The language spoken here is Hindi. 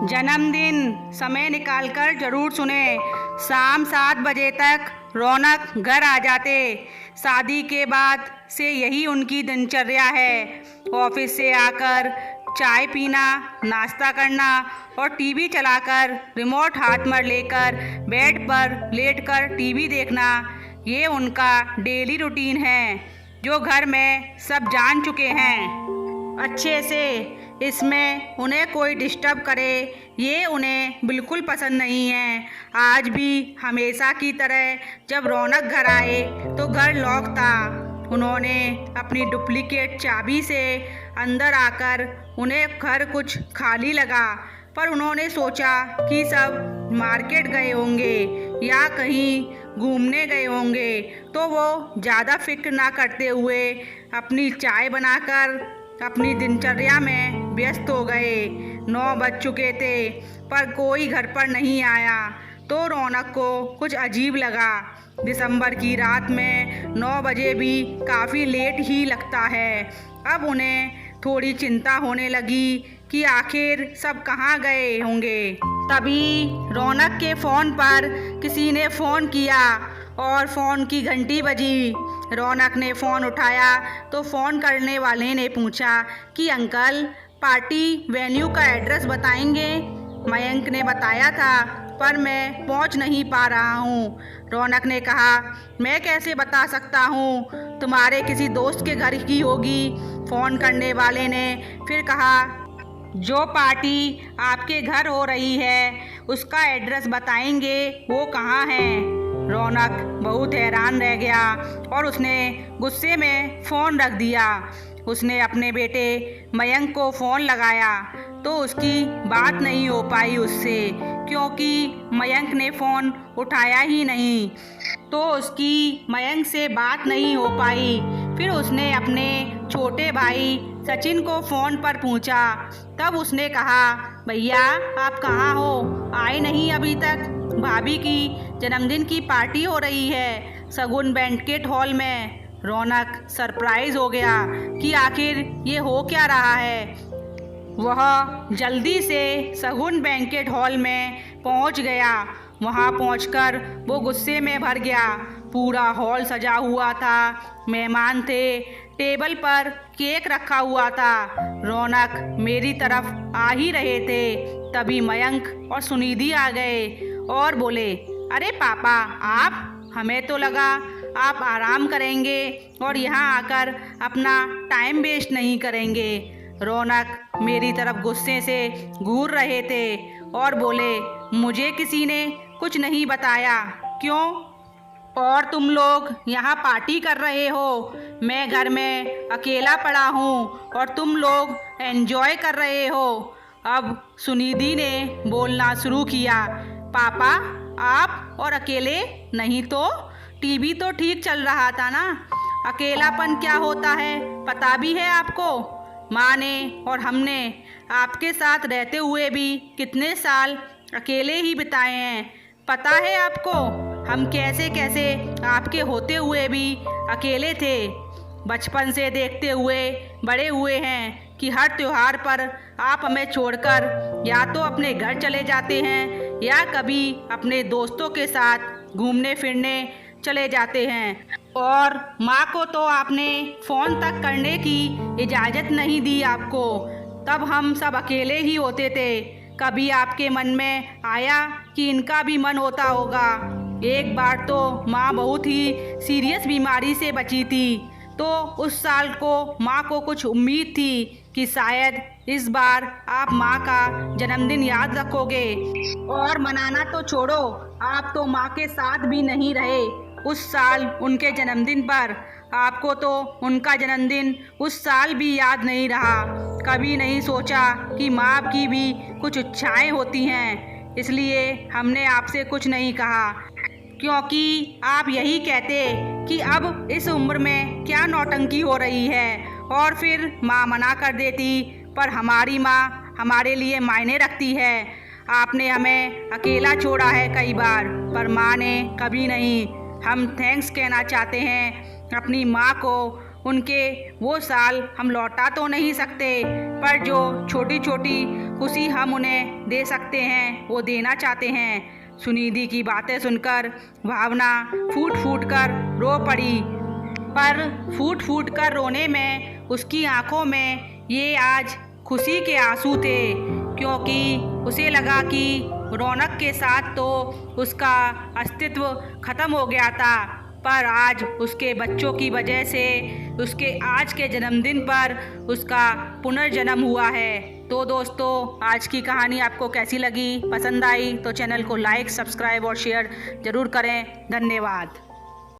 जन्मदिन समय निकालकर जरूर सुने। शाम 7 बजे तक रौनक घर आ जाते। शादी के बाद से यही उनकी दिनचर्या है। ऑफिस से आकर चाय पीना, नाश्ता करना और टीवी चलाकर रिमोट हाथ में लेकर बेड पर लेटकर टीवी देखना, ये उनका डेली रूटीन है जो घर में सब जान चुके हैं अच्छे से। इसमें उन्हें कोई डिस्टर्ब करे ये उन्हें बिल्कुल पसंद नहीं है। आज भी हमेशा की तरह जब रौनक घर आए तो घर लॉक था। उन्होंने अपनी डुप्लीकेट चाबी से अंदर आकर उन्हें घर कुछ खाली लगा, पर उन्होंने सोचा कि सब मार्केट गए होंगे या कहीं घूमने गए होंगे, तो वो ज़्यादा फिक्र ना करते हुए अपनी चाय बनाकर अपनी दिनचर्या में व्यस्त हो गए। 9 बज चुके थे पर कोई घर पर नहीं आया तो रौनक को कुछ अजीब लगा। दिसंबर की रात में 9 बजे भी काफ़ी लेट ही लगता है। अब उन्हें थोड़ी चिंता होने लगी कि आखिर सब कहाँ गए होंगे। तभी रौनक के फ़ोन पर किसी ने फ़ोन किया और फ़ोन की घंटी बजी। रौनक ने फ़ोन उठाया तो फ़ोन करने वाले ने पूछा कि अंकल, पार्टी वेन्यू का एड्रेस बताएंगे? मयंक ने बताया था पर मैं पहुंच नहीं पा रहा हूं। रौनक ने कहा, मैं कैसे बता सकता हूं, तुम्हारे किसी दोस्त के घर की होगी। फ़ोन करने वाले ने फिर कहा, जो पार्टी आपके घर हो रही है उसका एड्रेस बताएंगे, वो कहाँ है? रौनक बहुत हैरान रह गया और उसने गुस्से में फ़ोन रख दिया। उसने अपने बेटे मयंक को फ़ोन लगाया तो उसकी बात नहीं हो पाई उससे, क्योंकि मयंक ने फ़ोन उठाया ही नहीं, तो उसकी मयंक से बात नहीं हो पाई। फिर उसने अपने छोटे भाई सचिन को फ़ोन पर पूछा। तब उसने कहा, भैया आप कहाँ हो, आए नहीं अभी तक? भाभी की जन्मदिन की पार्टी हो रही है सगुन बैंकेट हॉल में। रौनक सरप्राइज हो गया कि आखिर ये हो क्या रहा है। वह जल्दी से सगुन बैंकेट हॉल में पहुंच गया। वहां पहुंचकर वो गुस्से में भर गया। पूरा हॉल सजा हुआ था, मेहमान थे, टेबल पर केक रखा हुआ था। रौनक मेरी तरफ आ ही रहे थे, तभी मयंक और सुनिधि आ गए और बोले, अरे पापा आप, हमें तो लगा आप आराम करेंगे और यहाँ आकर अपना टाइम वेस्ट नहीं करेंगे। रौनक मेरी तरफ गुस्से से घूर रहे थे और बोले, मुझे किसी ने कुछ नहीं बताया, क्यों? और तुम लोग यहाँ पार्टी कर रहे हो, मैं घर में अकेला पड़ा हूँ और तुम लोग एंजॉय कर रहे हो। अब सुनिधि ने बोलना शुरू किया, पापा आप और अकेले नहीं तो टीवी तो ठीक चल रहा था ना, अकेलापन क्या होता है पता भी है आपको? माँ ने और हमने आपके साथ रहते हुए भी कितने साल अकेले ही बिताए हैं, पता है आपको? हम कैसे कैसे आपके होते हुए भी अकेले थे। बचपन से देखते हुए बड़े हुए हैं कि हर त्यौहार पर आप हमें छोड़कर या तो अपने घर चले जाते हैं या कभी अपने दोस्तों के साथ घूमने फिरने चले जाते हैं। और माँ को तो आपने फ़ोन तक करने की इजाज़त नहीं दी आपको, तब हम सब अकेले ही होते थे। कभी आपके मन में आया कि इनका भी मन होता होगा? एक बार तो माँ बहुत ही सीरियस बीमारी से बची थी, तो उस साल को माँ को कुछ उम्मीद थी कि शायद इस बार आप माँ का जन्मदिन याद रखोगे। और मनाना तो छोड़ो, आप तो माँ के साथ भी नहीं रहे उस साल उनके जन्मदिन पर। आपको तो उनका जन्मदिन उस साल भी याद नहीं रहा। कभी नहीं सोचा कि माँ की भी कुछ इच्छाएं होती हैं, इसलिए हमने आपसे कुछ नहीं कहा, क्योंकि आप यही कहते कि अब इस उम्र में क्या नौटंकी हो रही है, और फिर माँ मना कर देती। पर हमारी माँ हमारे लिए मायने रखती है। आपने हमें अकेला छोड़ा है कई बार, पर माँ ने कभी नहीं। हम थैंक्स कहना चाहते हैं अपनी माँ को। उनके वो साल हम लौटा तो नहीं सकते, पर जो छोटी छोटी खुशी हम उन्हें दे सकते हैं वो देना चाहते हैं। सुनिधि की बातें सुनकर भावना फूट फूट कर रो पड़ी, पर फूट फूट कर रोने में उसकी आंखों में ये आज खुशी के आंसू थे, क्योंकि उसे लगा कि रौनक के साथ तो उसका अस्तित्व ख़त्म हो गया था, पर आज उसके बच्चों की वजह से उसके आज के जन्मदिन पर उसका पुनर्जन्म हुआ है। तो दोस्तों, आज की कहानी आपको कैसी लगी? पसंद आई तो चैनल को लाइक, सब्सक्राइब और शेयर ज़रूर करें। धन्यवाद।